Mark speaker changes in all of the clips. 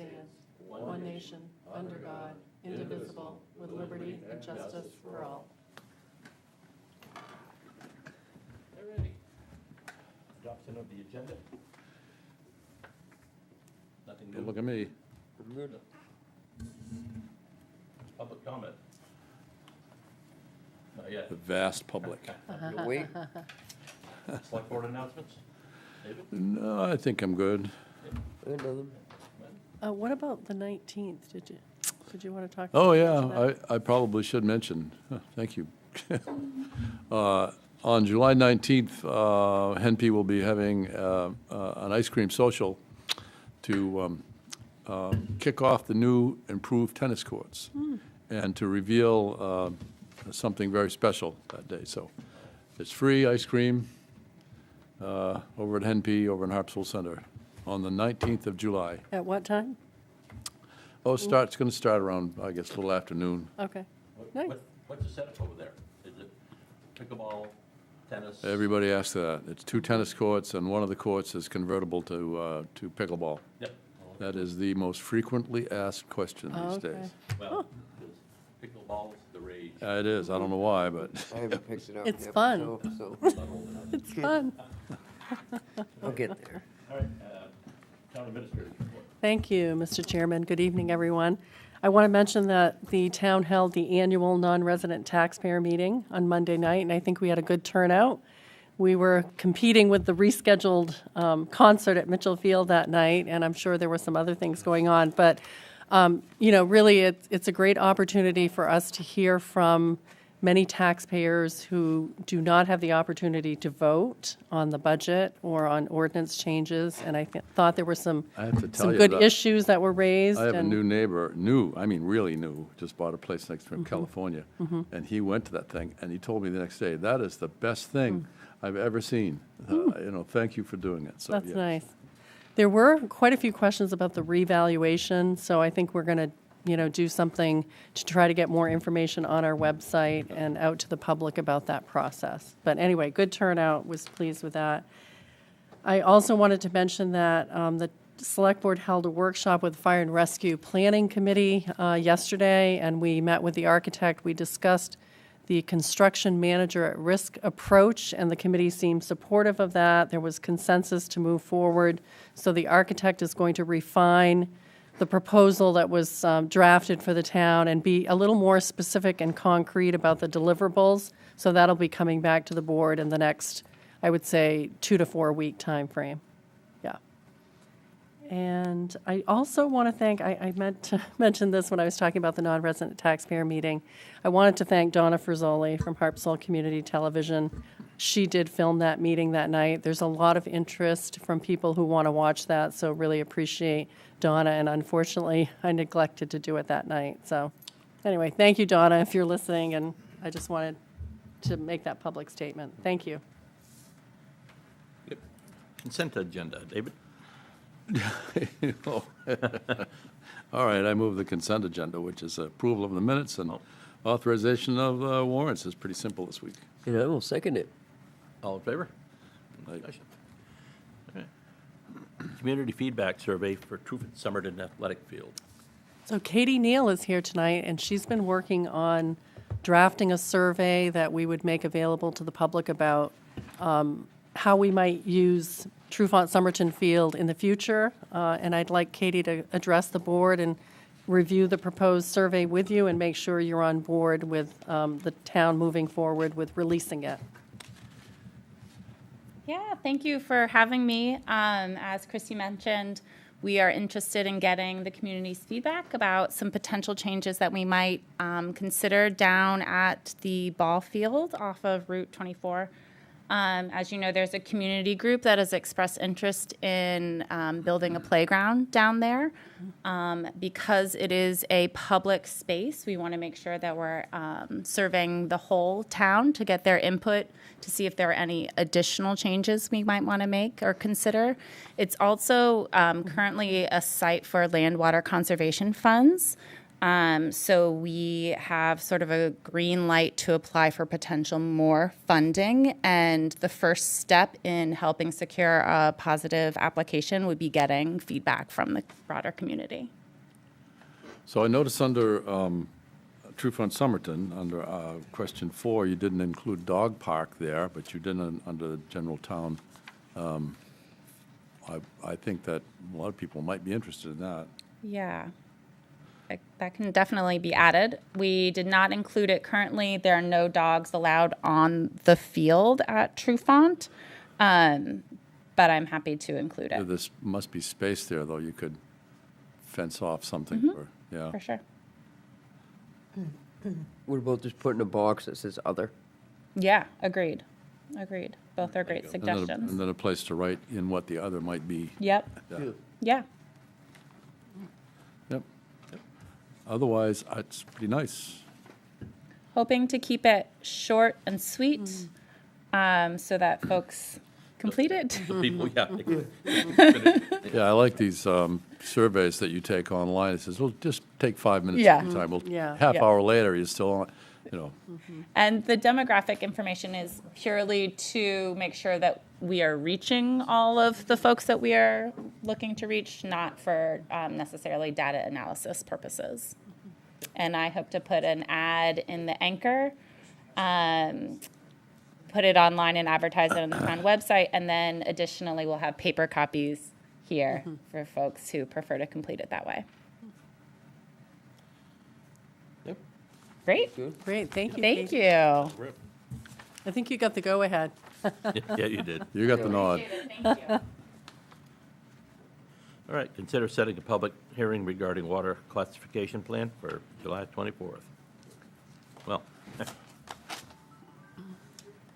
Speaker 1: stand, one nation, under God, indivisible, with liberty and justice for all.
Speaker 2: Alrighty. Adoption of the agenda. Nothing new.
Speaker 3: Don't look at me.
Speaker 2: Public comment. Not yet.
Speaker 3: The vast public.
Speaker 2: You'll wait. Select board announcements? David?
Speaker 3: No, I think I'm good.
Speaker 1: What about the 19th? Did you want to talk?
Speaker 3: Oh,
Speaker 1: about
Speaker 3: yeah,
Speaker 1: that?
Speaker 3: I probably should mention, thank you. On July 19th, Henpe will be having an ice cream social to kick off the new improved tennis courts and to reveal something very special that day. So it's free ice cream over at Henpe, over in Harpswell Center, on the 19th of July.
Speaker 1: At what time?
Speaker 3: Oh, it's going to start around, I guess, a little afternoon.
Speaker 1: Okay. Nice.
Speaker 2: What's the setup over there? Is it pickleball, tennis?
Speaker 3: Everybody asks that. It's 2 tennis courts, and one of the courts is convertible to pickleball.
Speaker 2: Yep.
Speaker 3: That is the most frequently asked question these
Speaker 1: Okay.
Speaker 3: days.
Speaker 2: Well, pickleball's the rage.
Speaker 3: It is. I don't know why, but
Speaker 4: I haven't picked it up
Speaker 1: It's
Speaker 4: yet,
Speaker 1: fun.
Speaker 4: so
Speaker 1: It's fun.
Speaker 4: I'll get there.
Speaker 2: All right, town administrator's report.
Speaker 1: Thank you, Mr. Chairman. Good evening, everyone. I want to mention that the town held the annual non-resident taxpayer meeting on Monday night, and I think we had a good turnout. We were competing with the rescheduled concert at Mitchell Field that night, and I'm sure there were some other things going on. But, really, it's a great opportunity for us to hear from many taxpayers who do not have the opportunity to vote on the budget or on ordinance changes. And I thought there were some
Speaker 3: I have to tell you
Speaker 1: good
Speaker 3: that
Speaker 1: issues that were raised.
Speaker 3: I have a
Speaker 1: and-
Speaker 3: new neighbor, really new, just bought a place next to him in California. And he went to that thing, and he told me the next day, that is the best thing I've ever seen. Thank you for doing it. So,
Speaker 1: That's
Speaker 3: yes.
Speaker 1: nice. There were quite a few questions about the revaluation, so I think we're going to, do something to try to get more information on our website and out to the public about that process. But anyway, good turnout, was pleased with that. I also wanted to mention that the Select Board held a workshop with the Fire and Rescue Planning Committee yesterday, and we met with the architect. We discussed the construction manager at risk approach, and the committee seemed supportive of that. There was consensus to move forward. So the architect is going to refine the proposal that was drafted for the town and be a little more specific and concrete about the deliverables. So that'll be coming back to the board in the next, I would say, 2 to 4 week time frame. Yeah. And I also want to thank, I meant to mention this when I was talking about the non-resident taxpayer meeting. I wanted to thank Donna Frizzoli from Harpswell Community Television. She did film that meeting that night. There's a lot of interest from people who want to watch that, so really appreciate Donna, and unfortunately, I neglected to do it that night. So anyway, thank you, Donna, if you're listening, and I just wanted to make that public statement. Thank you.
Speaker 2: Yep. Consent agenda, David?
Speaker 3: All right, I move the consent agenda, which is approval of the minutes and authorization of warrants. It's pretty simple this week.
Speaker 4: And I will second it.
Speaker 2: All in favor?
Speaker 3: Aye.
Speaker 2: Discussion. Okay. Community feedback survey for Truett Summerton Athletic Field.
Speaker 1: So Katie Neal is here tonight, and she's been working on drafting a survey that we would make available to the public about how we might use Trufant Summerton Field in the future. And I'd like Katie to address the board and review the proposed survey with you and make sure you're on board with the town moving forward with releasing it.
Speaker 5: Yeah, thank you for having me. As Christy mentioned, we are interested in getting the community's feedback about some potential changes that we might consider down at the ball field off of Route 24. As you know, there's a community group that has expressed interest in building a playground down there. Because it is a public space, we want to make sure that we're serving the whole town to get their input to see if there are any additional changes we might want to make or consider. It's also currently a site for land water conservation funds. So we have sort of a green light to apply for potential more funding. And the first step in helping secure a positive application would be getting feedback from the broader community.
Speaker 3: So I noticed under True Front Somerton, under question 4, you didn't include dog park there, but you didn't under the general town. I think that a lot of people might be interested in that.
Speaker 5: Yeah. That can definitely be added. We did not include it currently. There are no dogs allowed on the field at Trufant, but I'm happy to include it.
Speaker 3: There must be space there, though. You could fence off something.
Speaker 5: For sure.
Speaker 4: What about just putting a box that says other?
Speaker 5: Yeah, agreed. Both are great
Speaker 3: And
Speaker 5: suggestions.
Speaker 3: then a place to write in what the other might be.
Speaker 5: Yep. Yeah.
Speaker 3: Yep. Otherwise, it's pretty nice.
Speaker 5: Hoping to keep it short and sweet so that folks complete it.
Speaker 2: The people, yeah.
Speaker 3: Yeah, I like these surveys that you take online. It says, well, just take 5 minutes
Speaker 5: Yeah.
Speaker 3: at a time. Well,
Speaker 1: Yeah.
Speaker 3: half
Speaker 5: Yeah.
Speaker 3: hour later, you're still on, you know.
Speaker 5: And the demographic information is purely to make sure that we are reaching all of the folks that we are looking to reach, not for necessarily data analysis purposes. And I hope to put an ad in the Anchor, put it online and advertise it on the town website, and then additionally we'll have paper copies here for folks who prefer to complete it that way.
Speaker 2: Yep.
Speaker 5: Great.
Speaker 1: Great, thank you.
Speaker 5: Thank
Speaker 1: Kate.
Speaker 5: you.
Speaker 1: I think you got the go-ahead.
Speaker 2: Yeah, you did.
Speaker 3: You got the nod.
Speaker 5: Thank you.
Speaker 2: All right, consider setting a public hearing regarding water classification plan for July 24th. Well,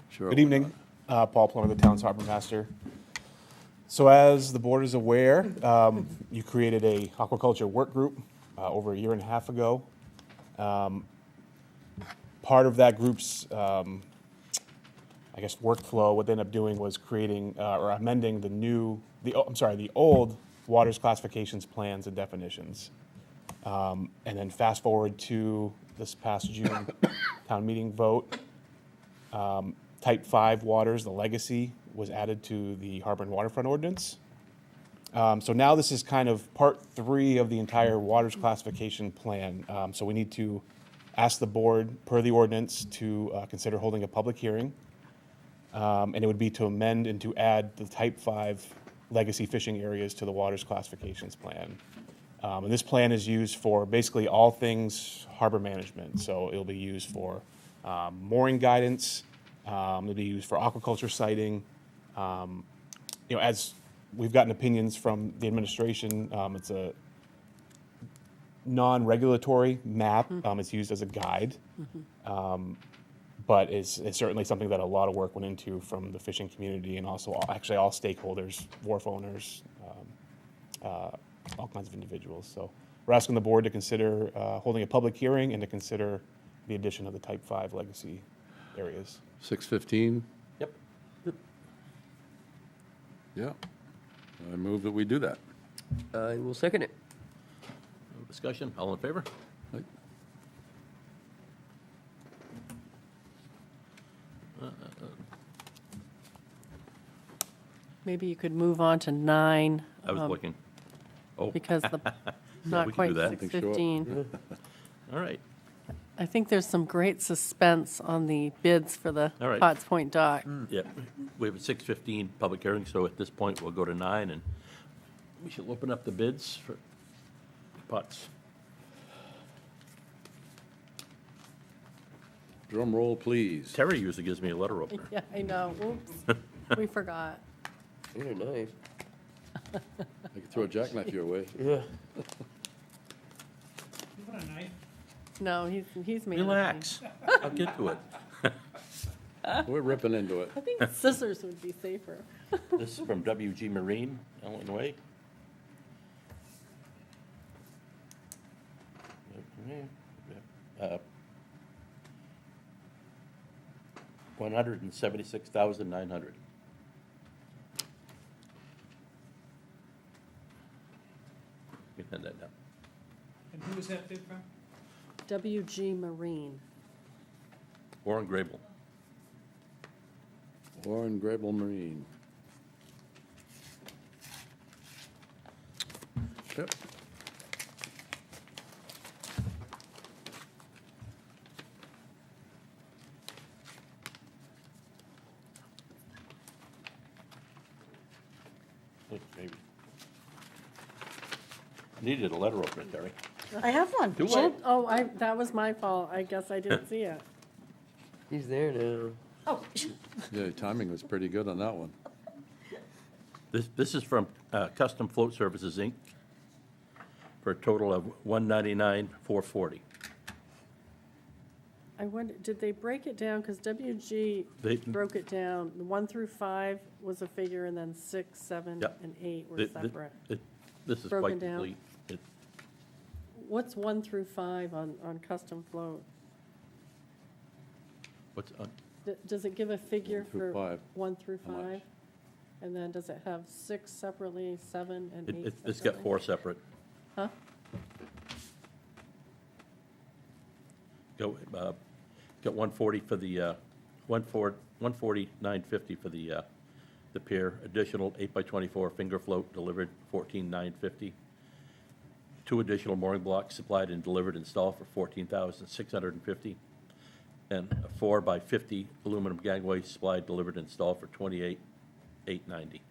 Speaker 3: Sure.
Speaker 6: Good evening, Paul Plummer, the town's harbor master. So as the board is aware, you created a aquaculture work group over a year and a half ago. Part of that group's, workflow, what they ended up doing was creating or amending the old waters classifications plans and definitions. And then fast forward to this past June town meeting vote. Type 5 waters, the legacy, was added to the harbor and waterfront ordinance. So now this is kind of part 3 of the entire waters classification plan. So we need to ask the board, per the ordinance, to consider holding a public hearing. And it would be to amend and to add the type 5 legacy fishing areas to the waters classifications plan. And this plan is used for basically all things harbor management. So it'll be used for mooring guidance. It'll be used for aquaculture siting. As we've gotten opinions from the administration, it's a non-regulatory map. It's used as a guide, but it's certainly something that a lot of work went into from the fishing community and also actually all stakeholders, wharf owners, all kinds of individuals. So we're asking the board to consider holding a public hearing and to consider the addition of the Type 5 legacy areas.
Speaker 3: 6:15,
Speaker 2: yep.
Speaker 3: yeah. I move that we do that.
Speaker 4: I will second it.
Speaker 2: No discussion, all in favor?
Speaker 3: Right.
Speaker 1: Maybe you could move on to 9.
Speaker 2: I was looking. Oh,
Speaker 1: Because the,
Speaker 2: we
Speaker 1: not
Speaker 2: can
Speaker 1: quite
Speaker 2: do that.
Speaker 1: 6:15.
Speaker 2: all right.
Speaker 1: I think there's some great suspense on the bids for the
Speaker 2: All right.
Speaker 1: Potts Point dock.
Speaker 2: Yep. We have a 6:15 public hearing, so at this point, we'll go to 9, and we shall open up the bids for putts.
Speaker 3: Drum roll, please.
Speaker 2: Terry usually gives me a letter opener.
Speaker 1: Yeah, I know. Oops, we forgot.
Speaker 4: You're nice.
Speaker 3: I could throw a jackknife your way.
Speaker 4: Yeah.
Speaker 1: No, he's managing.
Speaker 2: Relax. I'll get to it.
Speaker 3: We're ripping into it.
Speaker 1: I think scissors would be safer.
Speaker 2: This is from WG Marine, Illinois. $176,900. You can hand that down.
Speaker 7: And who was that bid from?
Speaker 1: WG Marine.
Speaker 2: Warren Grable.
Speaker 3: Warren Grable Marine. Yep.
Speaker 2: Maybe. Needed a letter opener, Terry.
Speaker 7: I have one.
Speaker 2: Do
Speaker 1: Oh,
Speaker 2: it.
Speaker 1: oh, that was my fault. I guess I didn't see it.
Speaker 4: He's there now.
Speaker 7: Oh,
Speaker 3: Yeah, timing was pretty good on that one.
Speaker 2: This is from Custom Float Services, Inc., for a total of $199,440.
Speaker 1: I wonder, did they break it down? Because WG
Speaker 2: They-
Speaker 1: broke it down. The 1 through 5 was a figure, and then 6, 7,
Speaker 2: Yep.
Speaker 1: and 8 were
Speaker 2: Th- th-
Speaker 1: separate.
Speaker 2: This is
Speaker 1: Broken
Speaker 2: quite
Speaker 1: down.
Speaker 2: complete. It-
Speaker 1: What's 1 through 5 on custom float?
Speaker 2: What's,
Speaker 1: Does it give a figure
Speaker 3: 1 through
Speaker 1: for
Speaker 3: 5.
Speaker 1: 1 through
Speaker 3: How much?
Speaker 1: 5? And then does it have 6 separately, 7 and 8
Speaker 2: It's got
Speaker 1: separately?
Speaker 2: 4 separate.
Speaker 1: Huh?
Speaker 2: Got 140 for the, 149.50 for the pier, additional 8x24 finger float delivered, 14,950. 2 additional mooring blocks supplied and delivered, installed for 14,650. And a 4x50 aluminum gangway supplied, delivered, installed for 28,890.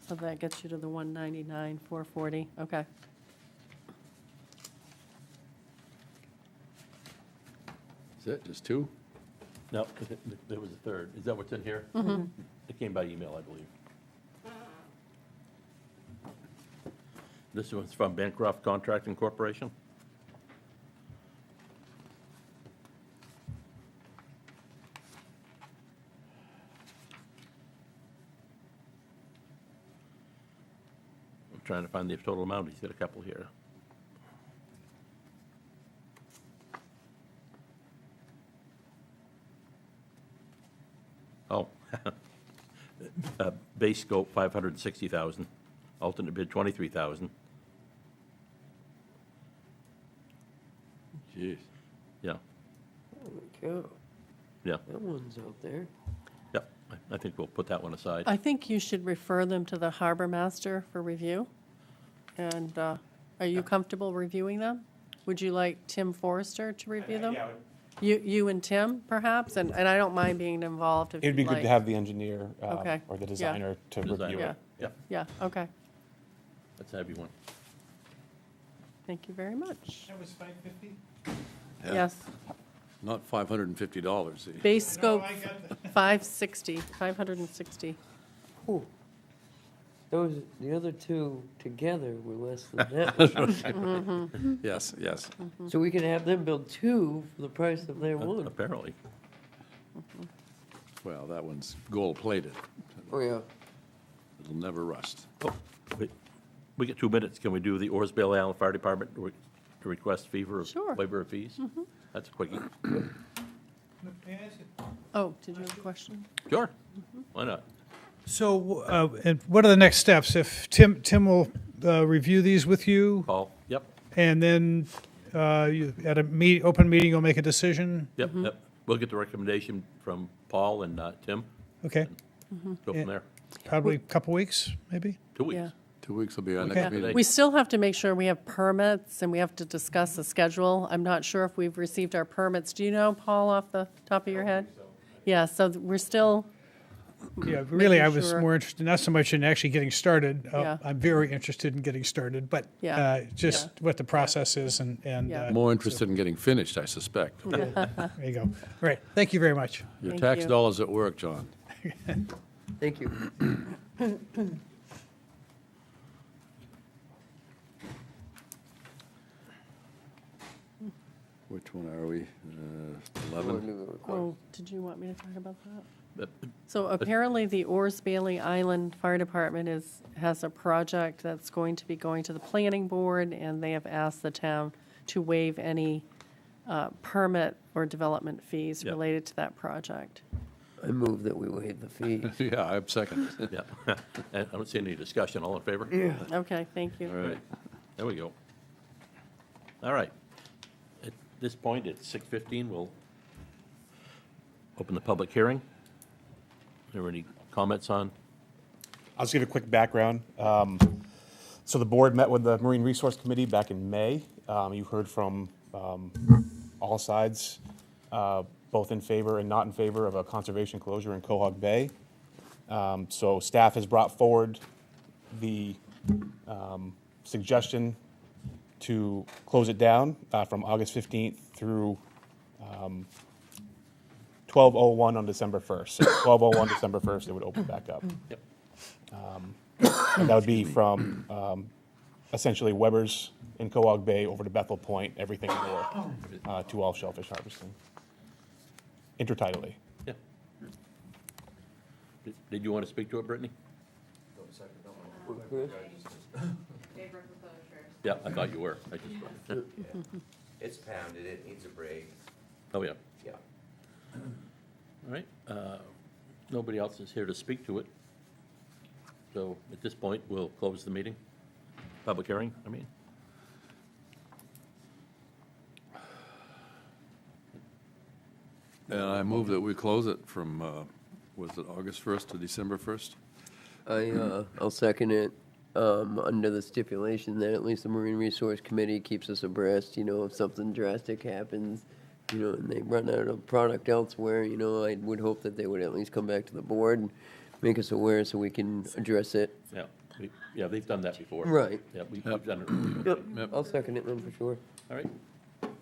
Speaker 1: So that gets you to the 199,440, okay.
Speaker 3: Is it, just 2?
Speaker 2: No, there was a third. Is that what's in here? It came by email, I believe. This one's from Bancroft Contracting Corporation. I'm trying to find the total amount. He's got a couple here. Oh. Base scope, 560,000. Alternate bid, 23,000.
Speaker 3: Jeez.
Speaker 2: Yeah,
Speaker 4: Holy cow.
Speaker 2: yeah,
Speaker 4: That one's out there.
Speaker 2: yeah. I think we'll put that one aside.
Speaker 1: I think you should refer them to the harbor master for review. And are you comfortable reviewing them? Would you like Tim Forrester to review them?
Speaker 6: Yeah,
Speaker 1: You and Tim, perhaps? And I don't mind being involved if you'd
Speaker 6: it'd be good
Speaker 1: like.
Speaker 6: to have the engineer
Speaker 1: Okay,
Speaker 6: or the
Speaker 1: yeah.
Speaker 6: designer to
Speaker 2: Designer.
Speaker 6: review
Speaker 1: Yeah.
Speaker 6: it.
Speaker 2: Yeah,
Speaker 1: Yeah, okay.
Speaker 2: let's have you one.
Speaker 1: Thank you very much.
Speaker 8: That was 550?
Speaker 3: Yeah.
Speaker 1: Yes.
Speaker 3: Not $550, see.
Speaker 1: Base scope,
Speaker 8: I got that.
Speaker 1: 560, 560.
Speaker 4: Those, the other two together were less than that.
Speaker 3: Yes, yes.
Speaker 4: So we can have them build 2 for the price of their one.
Speaker 2: Apparently.
Speaker 3: Well, that one's gold-plated.
Speaker 4: Oh, yeah.
Speaker 3: It'll never rust.
Speaker 2: Oh, wait. We get 2 minutes. Can we do the Orsdale Island Fire Department to request
Speaker 1: Sure.
Speaker 2: waiver of fees? That's a quickie.
Speaker 8: May I ask you-
Speaker 1: Oh, did you have a question?
Speaker 2: Sure. Why not?
Speaker 8: So, and what are the next steps? If Tim will review these with you,
Speaker 2: Paul? Yep,
Speaker 8: and then you, at a open meeting, you'll make a decision?
Speaker 2: yep, yep. We'll get the recommendation from Paul and Tim.
Speaker 8: Okay,
Speaker 2: Go
Speaker 8: Yeah.
Speaker 2: from there.
Speaker 8: probably a couple weeks, maybe?
Speaker 2: 2 weeks.
Speaker 1: Yeah.
Speaker 3: 2 weeks will be our
Speaker 8: Okay.
Speaker 3: next meeting.
Speaker 1: We still have to make sure we have permits, and we have to discuss the schedule. I'm not sure if we've received our permits. Do you know, Paul, off the top of your head? Yeah, so we're still,
Speaker 8: Yeah, really, I
Speaker 1: Making
Speaker 8: was
Speaker 1: sure.
Speaker 8: more interested, not so much in actually getting started.
Speaker 1: Yeah.
Speaker 8: I'm very interested in getting started, but
Speaker 1: Yeah.
Speaker 8: just
Speaker 1: Yeah.
Speaker 8: what the process is and
Speaker 1: Yeah.
Speaker 3: More interested in getting finished, I suspect.
Speaker 8: there you go. All right, thank you very much.
Speaker 3: Your
Speaker 1: Thank
Speaker 3: tax
Speaker 1: you.
Speaker 3: dollars at work, John.
Speaker 4: Thank you.
Speaker 3: Which one are we?
Speaker 4: Wanna
Speaker 3: 11?
Speaker 4: do the request?
Speaker 1: oh, did you want me to talk about that?
Speaker 2: But
Speaker 1: So apparently, the Oars Bailey Island Fire Department has a project that's going to be going to the planning board, and they have asked the town to waive any permit or development fees
Speaker 2: Yep.
Speaker 1: related to that project.
Speaker 4: I move that we waive the fee.
Speaker 3: Yeah, I'm second.
Speaker 2: Yeah, and I don't see any discussion. All in favor?
Speaker 4: Yeah.
Speaker 1: Okay, thank you.
Speaker 3: All right.
Speaker 2: There we go. All right. At this point, it's 6:15. We'll open the public hearing. Are there any comments on?
Speaker 6: I'll just give a quick background. So the board met with the Marine Resource Committee back in May. You heard from all sides, both in favor and not in favor of a conservation closure in Quahog Bay. So staff has brought forward the suggestion to close it down from August 15th through 12/01 on December 1st. So 12/01 December 1st, it would open back up.
Speaker 2: Yep.
Speaker 6: And that would be from essentially Weber's in Quahog Bay over to Bethel Point, everything north to all shellfish harvesting. Intertidally.
Speaker 2: Yeah. Did you want to speak to it, Brittany?
Speaker 4: Chris?
Speaker 2: Yeah, I thought you were. I just,
Speaker 7: It's pounded, it needs a break,
Speaker 2: oh, yeah.
Speaker 7: yeah.
Speaker 2: All right. Nobody else is here to speak to it. So at this point, we'll close the meeting. Public hearing, I mean.
Speaker 3: And I move that we close it from, was it August 1st to December 1st?
Speaker 4: I'll second it, under the stipulation that at least the Marine Resource Committee keeps us abreast, if something drastic happens, and they run out of product elsewhere, I would hope that they would at least come back to the board and make us aware so we can address it.
Speaker 2: Yeah, yeah, they've done that before.
Speaker 4: Right.
Speaker 2: Yeah, we've done it.
Speaker 4: Yep, I'll second it then for sure.
Speaker 2: All right.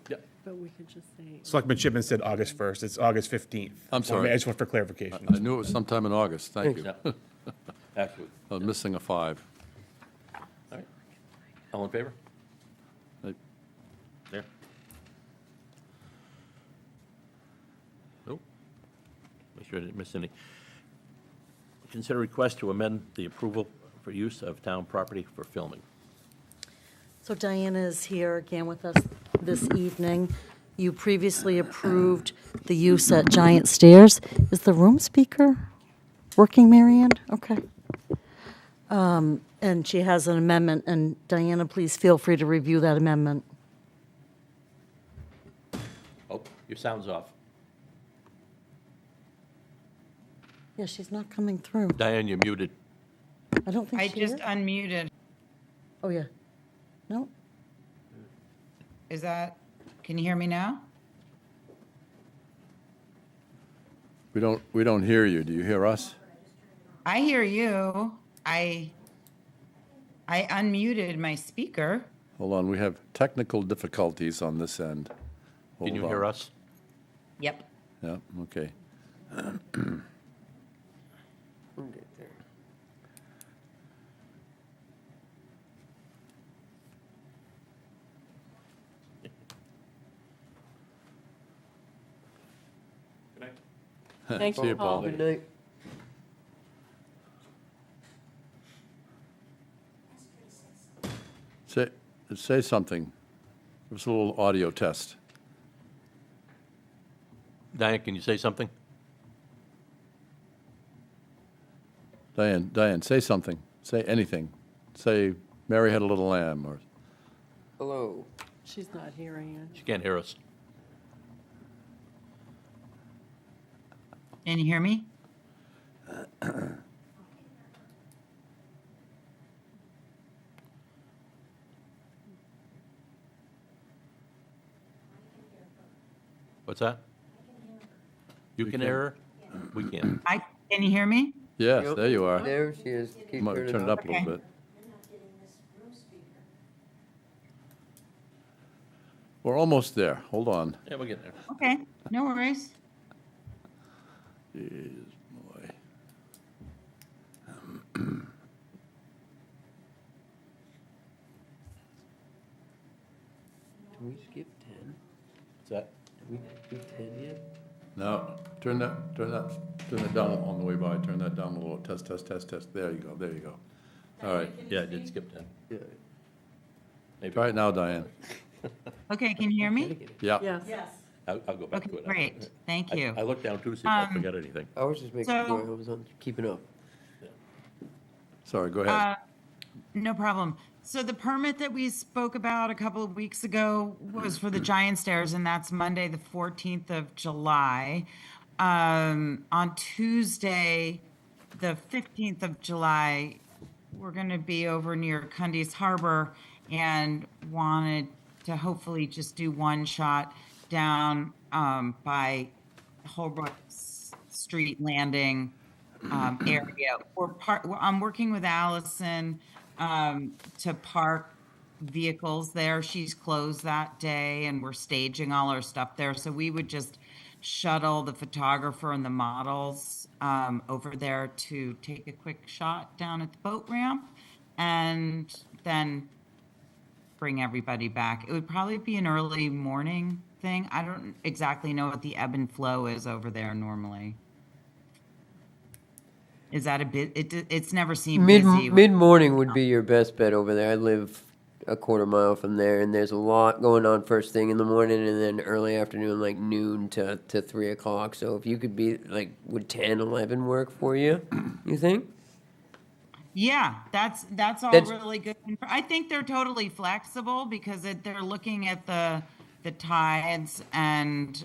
Speaker 2: Yeah,
Speaker 1: But we could just say,
Speaker 6: Selectman Chipman said August 1st. It's August 15th.
Speaker 3: I'm sorry.
Speaker 6: I just want for clarification.
Speaker 3: I knew it was sometime in August, thank you.
Speaker 2: yeah. Actually,
Speaker 3: I was missing a 5.
Speaker 2: all right. All in favor?
Speaker 3: I-
Speaker 2: There. Nope. Make sure I didn't miss any. Consider request to amend the approval for use of town property for filming.
Speaker 9: So Diana is here again with us this evening. You previously approved the use at Giant Stairs. Is the room speaker working, Marianne? Okay. And she has an amendment, and Diana, please feel free to review that amendment.
Speaker 2: Oh, your sound's off.
Speaker 9: Yeah, she's not coming through.
Speaker 2: Diane, you're muted.
Speaker 9: I don't think
Speaker 10: I
Speaker 9: she
Speaker 10: just
Speaker 9: is.
Speaker 10: unmuted.
Speaker 9: Oh, yeah. No?
Speaker 10: Is that, can you hear me now?
Speaker 3: We don't hear you. Do you hear us?
Speaker 10: I hear you. I unmuted my speaker.
Speaker 3: Hold on, we have technical difficulties on this end.
Speaker 2: Can you
Speaker 3: Hold
Speaker 2: hear
Speaker 3: on.
Speaker 2: us?
Speaker 10: Yep.
Speaker 3: Yeah, okay.
Speaker 1: thank
Speaker 3: See
Speaker 1: you,
Speaker 3: you, Paul.
Speaker 1: Paul.
Speaker 4: Good night.
Speaker 3: Say something. Give us a little audio test.
Speaker 2: Diane, can you say something?
Speaker 3: Diane, say something. Say anything. Say, Mary had a little lamb, or
Speaker 4: Hello.
Speaker 1: She's not hearing it.
Speaker 2: She can't hear us.
Speaker 10: Can you hear me?
Speaker 2: What's that? You can hear her? We can't.
Speaker 10: Can you hear me?
Speaker 3: yes,
Speaker 4: Yep.
Speaker 3: there you are.
Speaker 4: There she is. Keep
Speaker 3: Might
Speaker 4: turning
Speaker 3: turn it up a little
Speaker 10: Okay.
Speaker 3: bit. We're almost there. Hold on.
Speaker 2: Yeah, we're getting there.
Speaker 10: Okay, no worries.
Speaker 3: Jeez, boy.
Speaker 4: Can we skip 10?
Speaker 2: What's that?
Speaker 4: Did we do 10 yet?
Speaker 3: No, turn that down on the way by. Turn that down a little. Test. There you go. All right.
Speaker 2: Yeah, I did skip 10.
Speaker 4: Yeah.
Speaker 2: Maybe.
Speaker 3: Try it now, Diane.
Speaker 10: Okay, can you hear me?
Speaker 3: Yeah.
Speaker 1: Yes.
Speaker 2: I'll go back
Speaker 10: Okay,
Speaker 2: to it.
Speaker 10: great. Thank you.
Speaker 2: I looked down too to see if I forgot anything.
Speaker 4: I was just making
Speaker 10: So-
Speaker 4: sure I was keeping up.
Speaker 3: Sorry, go ahead.
Speaker 10: No problem. So the permit that we spoke about a couple of weeks ago was for the giant stairs, and that's Monday, the 14th of July. On Tuesday, the 15th of July, we're going to be over near Cundy's Harbor and wanted to hopefully just do one shot down by Holbrook Street Landing area. I'm working with Allison to park vehicles there. She's closed that day, and we're staging all our stuff there. So we would just shuttle the photographer and the models over there to take a quick shot down at the boat ramp, and then bring everybody back. It would probably be an early morning thing. I don't exactly know what the ebb and flow is over there normally. Is that a bit? It's never seemed busy.
Speaker 4: Mid-morning would be your best bet over there. I live a quarter mile from there, and there's a lot going on first thing in the morning, and then early afternoon, like noon to 3 o'clock. So if you could be, like, would 10, 11 work for you, you think?
Speaker 10: Yeah, that's all
Speaker 4: That's-
Speaker 10: really good. I think they're totally flexible because they're looking at the tides, and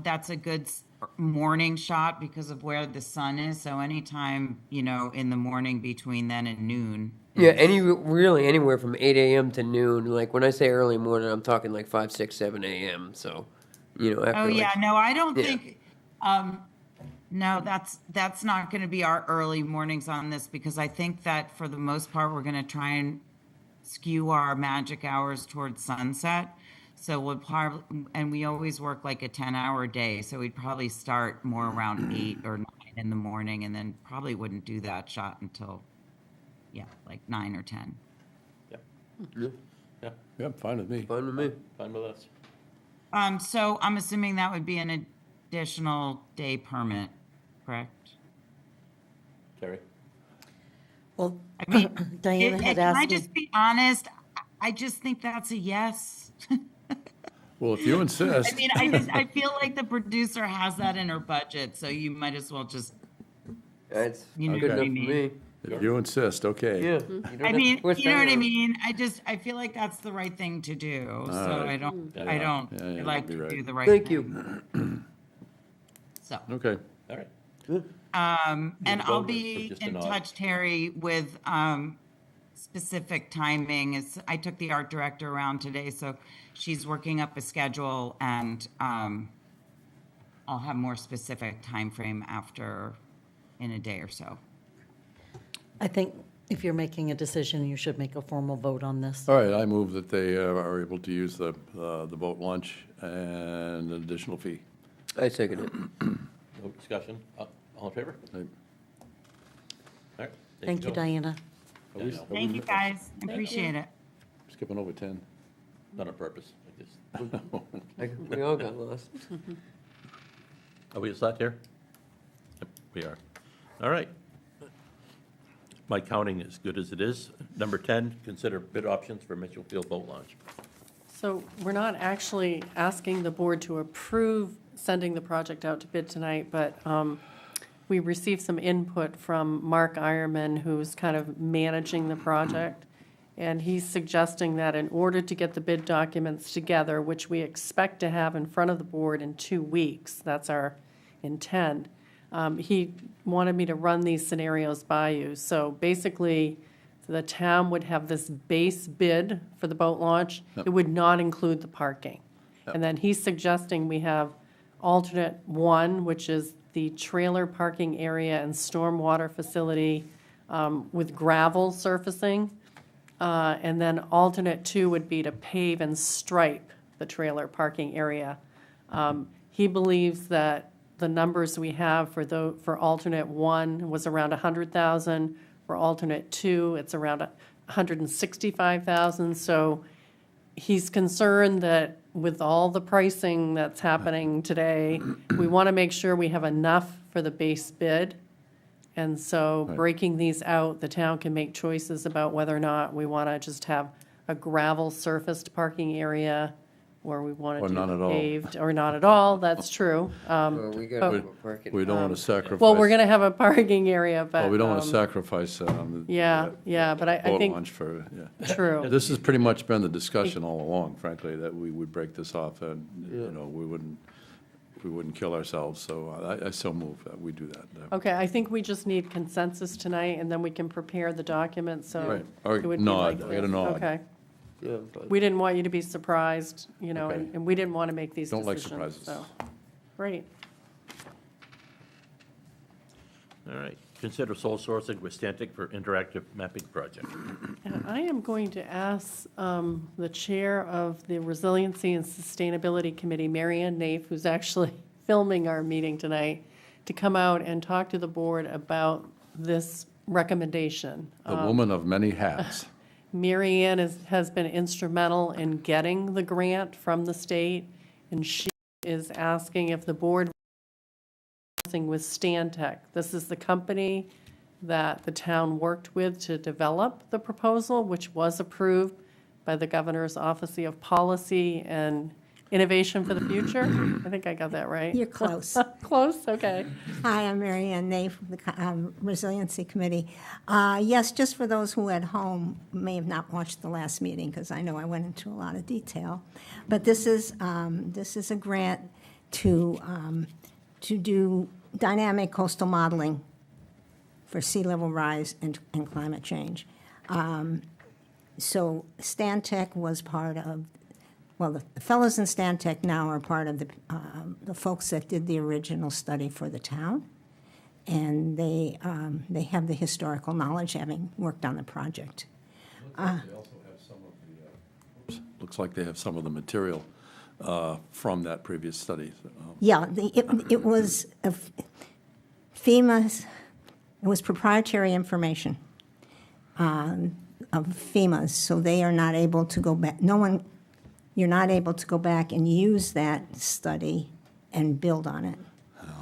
Speaker 10: that's a good morning shot because of where the sun is. So anytime in the morning between then and noon.
Speaker 4: Yeah, really anywhere from 8 a.m. to noon. Like when I say early morning, I'm talking like 5, 6, 7 a.m. So, after
Speaker 10: Oh yeah, no, I don't
Speaker 4: Yeah.
Speaker 10: think. No, that's not going to be our early mornings on this because I think that for the most part we're going to try and skew our magic hours towards sunset. So we'll probably, and we always work like a 10-hour day, so we'd probably start more around 8 or 9 in the morning, and then probably wouldn't do that shot until, like 9 or 10.
Speaker 3: Yep, fine with me.
Speaker 4: Fine with me.
Speaker 2: Fine with us.
Speaker 10: So I'm assuming that would be an additional day permit, correct?
Speaker 2: Terry?
Speaker 9: Well,
Speaker 10: I mean,
Speaker 9: Diana had
Speaker 10: can I
Speaker 9: asked me.
Speaker 10: just be honest? I just think that's a yes.
Speaker 3: Well, if you insist.
Speaker 10: I mean, I feel like the producer has that in her budget, so you might as well just,
Speaker 4: That's
Speaker 10: You know
Speaker 4: good
Speaker 10: what I
Speaker 4: enough for
Speaker 10: mean.
Speaker 4: me.
Speaker 3: If you insist, okay.
Speaker 4: Yeah. You don't
Speaker 10: I
Speaker 4: have to
Speaker 10: mean,
Speaker 4: twist
Speaker 10: you know
Speaker 4: that
Speaker 10: what I
Speaker 4: around.
Speaker 10: mean? I feel like that's the right thing to do. So
Speaker 3: right.
Speaker 10: I don't,
Speaker 3: Yeah,
Speaker 10: I like
Speaker 3: you're
Speaker 10: to
Speaker 3: right.
Speaker 10: do the right
Speaker 4: Thank
Speaker 10: thing.
Speaker 4: you.
Speaker 10: So,
Speaker 3: Okay.
Speaker 2: All right.
Speaker 10: and I'll
Speaker 2: voters,
Speaker 10: be
Speaker 2: but just a
Speaker 10: in
Speaker 2: nod.
Speaker 10: touch, Terry, with specific timing. I took the art director around today, so she's working up a schedule, and I'll have more specific time frame after in a day or so.
Speaker 9: I think if you're making a decision, you should make a formal vote on this.
Speaker 3: All right, I move that they are able to use the boat launch and an additional fee.
Speaker 4: I second it.
Speaker 2: No discussion? All in favor?
Speaker 3: Right.
Speaker 2: All right.
Speaker 9: Thank you,
Speaker 2: Joe.
Speaker 9: Diana.
Speaker 3: Are we-
Speaker 2: Yeah,
Speaker 3: are
Speaker 10: Thank
Speaker 3: we
Speaker 10: you, guys. I appreciate it.
Speaker 3: Skipping over 10.
Speaker 2: Not on purpose. I just,
Speaker 4: We all got lost.
Speaker 2: are we set here? Yep, we are. All right. My counting is good as it is. Number 10, consider bid options for Mitchell Field boat launch.
Speaker 1: So we're not actually asking the board to approve sending the project out to bid tonight, but we received some input from Mark Ironman, who's kind of managing the project. And he's suggesting that in order to get the bid documents together, which we expect to have in front of the board in 2 weeks, that's our intent, he wanted me to run these scenarios by you. So basically, the town would have this base bid for the boat launch. It would not include the parking. And then he's suggesting we have alternate 1, which is the trailer parking area and stormwater facility with gravel surfacing. And then alternate 2 would be to pave and stripe the trailer parking area. He believes that the numbers we have for alternate 1 was around 100,000. For alternate 2, it's around 165,000. So he's concerned that with all the pricing that's happening today, we want to make sure we have enough for the base bid. And so breaking these out, the town can make choices about whether or not we want to just have a gravel surfaced parking area or we want
Speaker 3: Or
Speaker 1: to
Speaker 3: none
Speaker 1: do
Speaker 3: at all.
Speaker 1: paved, or not at all, that's true.
Speaker 4: Well, we got to parking.
Speaker 3: We don't want to sacrifice.
Speaker 1: Well, we're going to have a parking area, but.
Speaker 3: Well, we don't want to sacrifice.
Speaker 1: Yeah, but I
Speaker 3: boat
Speaker 1: think,
Speaker 3: launch for, yeah.
Speaker 1: true.
Speaker 3: This has pretty much been the discussion all along, frankly, that we would break this off and, you know, we wouldn't kill ourselves. So I so move that we do that.
Speaker 1: Okay, I think we just need consensus tonight, and then we can prepare the document, so.
Speaker 3: Right. Or
Speaker 1: it would be
Speaker 3: nod.
Speaker 1: like
Speaker 3: I got a
Speaker 1: this.
Speaker 3: nod.
Speaker 1: Okay.
Speaker 4: Yeah, fine.
Speaker 1: We didn't want you to be surprised, you know,
Speaker 3: Okay.
Speaker 1: and we didn't want to make these
Speaker 3: Don't like
Speaker 1: decisions,
Speaker 3: surprises.
Speaker 1: so. Great.
Speaker 2: All right. Consider sole sourcing with Stantec for interactive mapping project.
Speaker 1: And I am going to ask the chair of the Resiliency and Sustainability Committee, Mary Ann Naif, who's actually filming our meeting tonight, to come out and talk to the board about this recommendation.
Speaker 3: The woman of many hats.
Speaker 1: Mary Ann has been instrumental in getting the grant from the state, and she is asking if the board with Stantec. This is the company that the town worked with to develop the proposal, which was approved by the Governor's Office of Policy and Innovation for the Future. I think I got that right.
Speaker 11: You're close.
Speaker 1: Close, okay.
Speaker 11: Hi, I'm Mary Ann Nave from the Resiliency Committee. Yes, just for those who at home may have not watched the last meeting, because I know I went into a lot of detail, but this is a grant to do dynamic coastal modeling for sea level rise and climate change. So Stantec was part of, well, the fellows in Stantec now are part of the folks that did the original study for the town, and they have the historical knowledge, having worked on the project.
Speaker 3: Looks like they have some of the material from that previous study.
Speaker 11: Yeah, it was FEMA's, it was proprietary information of FEMA's, so they are not able to go back, you're not able to go back and use that study and build on it.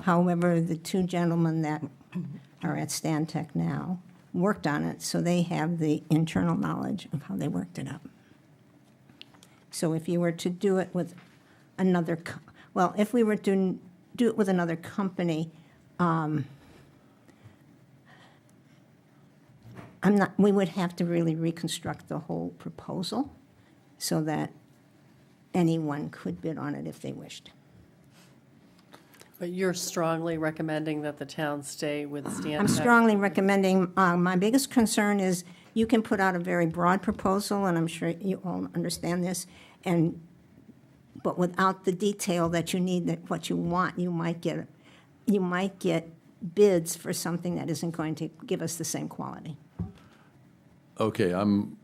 Speaker 11: However, the two gentlemen that are at Stantec now worked on it, so they have the internal knowledge of how they worked it up. So if you were to do it with another, if we were to do it with another company, we would have to really reconstruct the whole proposal so that anyone could bid on it if they wished.
Speaker 1: But you're strongly recommending that the town stay with Stantec?
Speaker 11: I'm strongly recommending, my biggest concern is you can put out a very broad proposal, and I'm sure you all understand this, but without the detail that you need, that what you want, you might get bids for something that isn't going to give us the same quality.
Speaker 3: Okay, I'm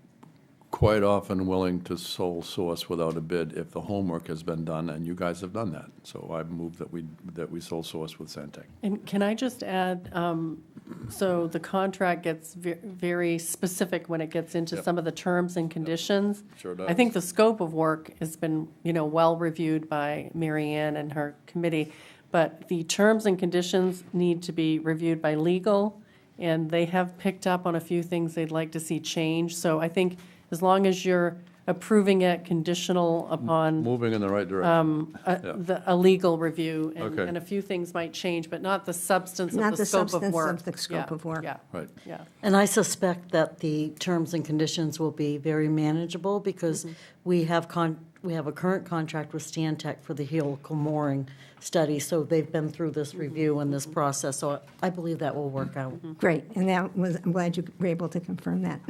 Speaker 3: quite often willing to sole source without a bid if the homework has been done, and you guys have done that. So I move that we sole source with Stantec.
Speaker 1: And can I just add, so the contract gets very specific when it gets into some of the terms and conditions.
Speaker 3: Sure does.
Speaker 1: I think the scope of work has been, well reviewed by Mary Ann and her committee, but the terms and conditions need to be reviewed by legal, and they have picked up on a few things they'd like to see change. So I think as long as you're approving it conditional upon
Speaker 3: Moving in the right direction.
Speaker 1: a legal review,
Speaker 3: Okay.
Speaker 1: and a few things might change, but not the substance
Speaker 11: Not
Speaker 1: of
Speaker 11: the
Speaker 1: the scope of
Speaker 11: substance
Speaker 1: work.
Speaker 11: of the scope
Speaker 1: Yeah,
Speaker 11: of work.
Speaker 1: Yeah,
Speaker 3: Right.
Speaker 1: yeah.
Speaker 9: And I suspect that the terms and conditions will be very manageable because we have a current contract with Stantec for the helical mooring study, so they've been through this review and this process, so I believe that will work out.
Speaker 11: Great, and I'm glad you were able to confirm that.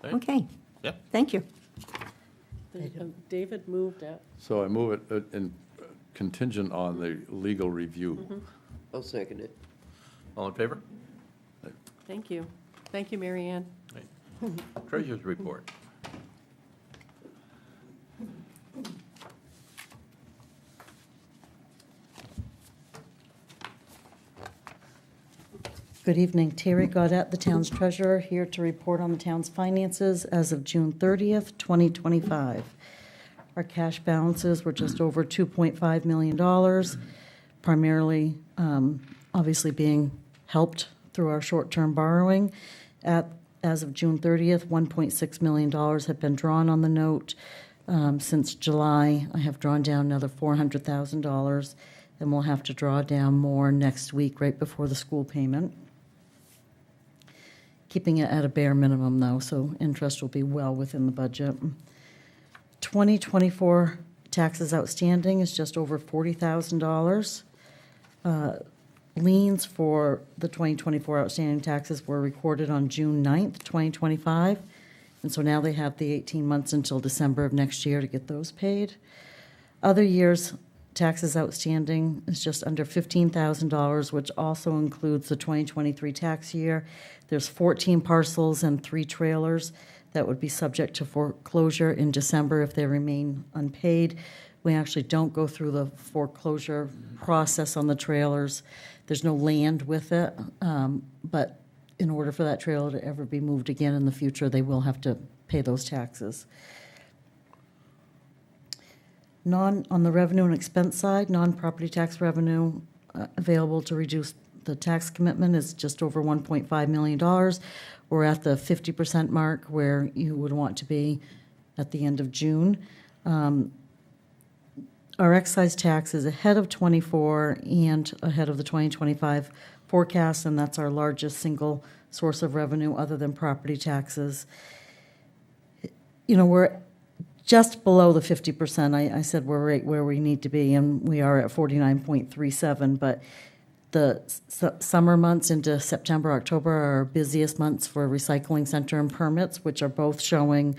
Speaker 11: Okay,
Speaker 2: Yep.
Speaker 11: thank you.
Speaker 1: David moved it.
Speaker 3: So I move it in contingent on the legal review.
Speaker 4: I'll second it.
Speaker 2: All in favor?
Speaker 1: Thank you. Thank you, Mary Ann.
Speaker 2: Right. Treasurer's report.
Speaker 9: Good evening. Terry Gaudet, the town's treasurer, here to report on the town's finances as of June 30th, 2025. Our cash balances were just over $2.5 million, primarily, obviously being helped through our short-term borrowing. At as of June 30th, $1.6 million have been drawn on the note. Since July, I have drawn down another $400,000, and we'll have to draw down more next week, right before the school payment. Keeping it at a bare minimum, though, so interest will be well within the budget. 2024 taxes outstanding is just over $40,000. Liens for the 2024 outstanding taxes were recorded on June 9th, 2025, and so now they have the 18 months until December of next year to get those paid. Other years' taxes outstanding is just under $15,000, which also includes the 2023 tax year. There's 14 parcels and 3 trailers that would be subject to foreclosure in December if they remain unpaid. We actually don't go through the foreclosure process on the trailers. There's no land with it, but in order for that trailer to ever be moved again in the future, they will have to pay those taxes. On the revenue and expense side, non-property tax revenue available to reduce the tax commitment is just over $1.5 million. We're at the 50% mark where you would want to be at the end of June. Our excise tax is ahead of 24 and ahead of the 2025 forecast, and that's our largest single source of revenue other than property taxes. You know, we're just below the 50%. I said we're right where we need to be, and we are at 49.37, but the summer months into September, October are our busiest months for recycling center and permits, which are both showing,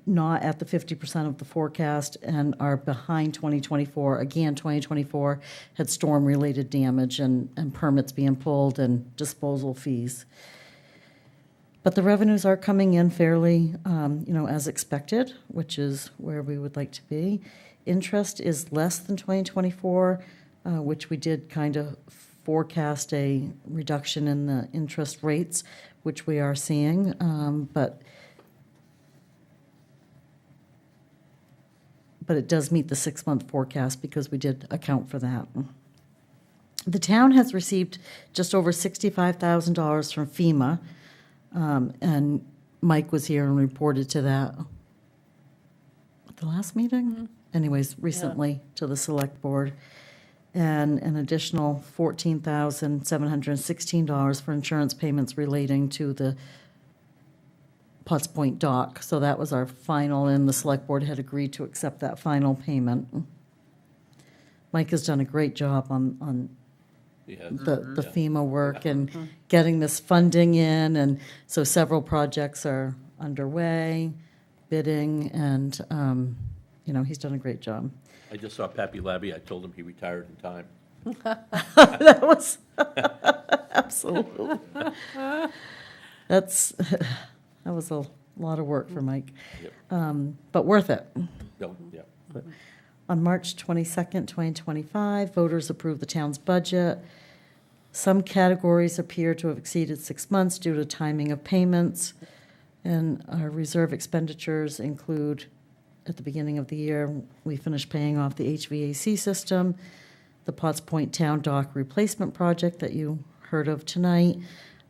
Speaker 9: not at the 50% of the forecast and are behind 2024. Again, 2024 had storm-related damage and permits being pulled and disposal fees. But the revenues are coming in fairly, as expected, which is where we would like to be. Interest is less than 2024, which we did kind of forecast a reduction in the interest rates, which we are seeing, but it does meet the 6-month forecast because we did account for that. The town has received just over $65,000 from FEMA, and Mike was here and reported to that at the last meeting? Mm-hmm. Anyways, recently to the select board, and an additional $14,716 for insurance payments relating to the Potts Point dock. So that was our final, and the select board had agreed to accept that final payment. Mike has done a great job on the FEMA work and getting this funding in, and so several projects are underway, bidding, and he's done a great job.
Speaker 2: I just saw Pappy Labby. I told him he retired in time.
Speaker 9: That was absolutely. That was a lot of work for Mike, but worth it.
Speaker 2: No, yeah.
Speaker 9: On March 22nd, 2025, voters approved the town's budget. Some categories appear to have exceeded 6 months due to timing of payments, and our reserve expenditures include, at the beginning of the year, we finished paying off the HVAC system, the Potts Point Town Dock Replacement Project that you heard of tonight,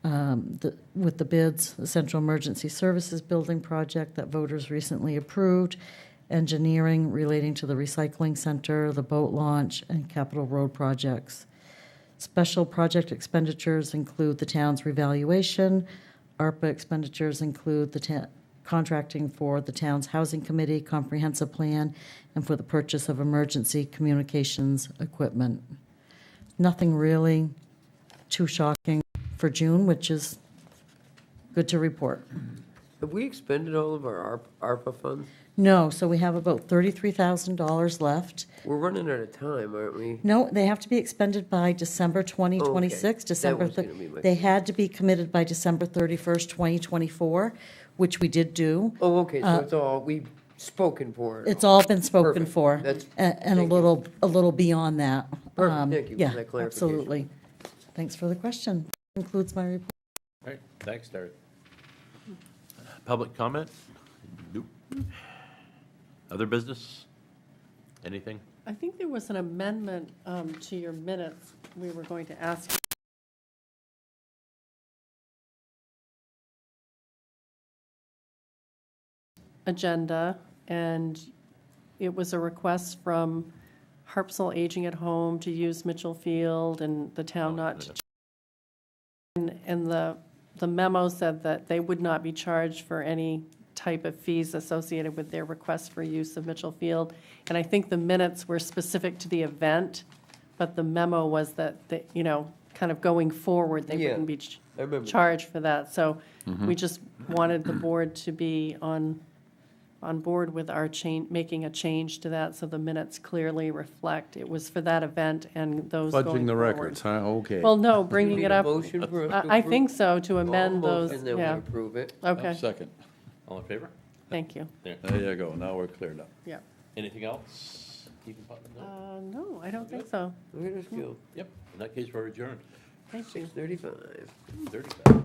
Speaker 9: with the bids, the Central Emergency Services Building Project that voters recently approved, engineering relating to the recycling center, the boat launch, and Capitol Road projects. Special project expenditures include the town's revaluation. ARPA expenditures include the contracting for the town's housing committee comprehensive plan and for the purchase of emergency communications equipment. Nothing really too shocking for June, which is good to report.
Speaker 4: Have we expended all of our ARPA funds?
Speaker 9: No, so we have about $33,000 left.
Speaker 4: We're running out of time, aren't we?
Speaker 9: No, they have to be expended by December 2026.
Speaker 4: That was gonna be my
Speaker 9: They had to be committed by December 31st, 2024, which we did do.
Speaker 4: Oh, okay, so it's all, we've spoken for it.
Speaker 9: It's all been spoken
Speaker 4: Perfect.
Speaker 9: for,
Speaker 4: That's-
Speaker 9: and a little beyond that.
Speaker 4: Perfect. Thank you for
Speaker 9: Yeah,
Speaker 4: that clarification.
Speaker 9: absolutely. Thanks for the question. Concludes my report.
Speaker 2: All right, thanks, Terry. Public comment? Nope. Other business? Anything?
Speaker 1: I think there was an amendment to your minutes. We were going to ask agenda, and it was a request from Harpswell Aging at Home to use Mitchell Field and the town not to. And the memo said that they would not be charged for any type of fees associated with their request for use of Mitchell Field. And I think the minutes were specific to the event, but the memo was that, you know, kind of going forward, they
Speaker 4: Yeah,
Speaker 1: wouldn't be
Speaker 4: I remember.
Speaker 1: charged for that. So we just wanted the board to be on board with our change, making a change to that, so the minutes clearly reflect it was for that event and those going forward.
Speaker 3: Fudging the records, huh? Okay.
Speaker 1: Well, no, bringing
Speaker 4: Need
Speaker 1: it
Speaker 4: a
Speaker 1: up.
Speaker 4: motion for us to
Speaker 1: I
Speaker 4: approve?
Speaker 1: think so, to amend those,
Speaker 4: Motion, then we
Speaker 1: yeah.
Speaker 4: approve it.
Speaker 1: Okay,
Speaker 3: Second.
Speaker 2: All in favor?
Speaker 1: thank you.
Speaker 2: There.
Speaker 3: There you go. Now we're cleared up.
Speaker 1: Yeah.
Speaker 2: Anything else? Even Putnam? No?
Speaker 1: No, I don't think so.
Speaker 4: Look at us go.
Speaker 2: Yep, in that case, we're adjourned.
Speaker 1: Thank you.
Speaker 4: 6:35.
Speaker 2: 35.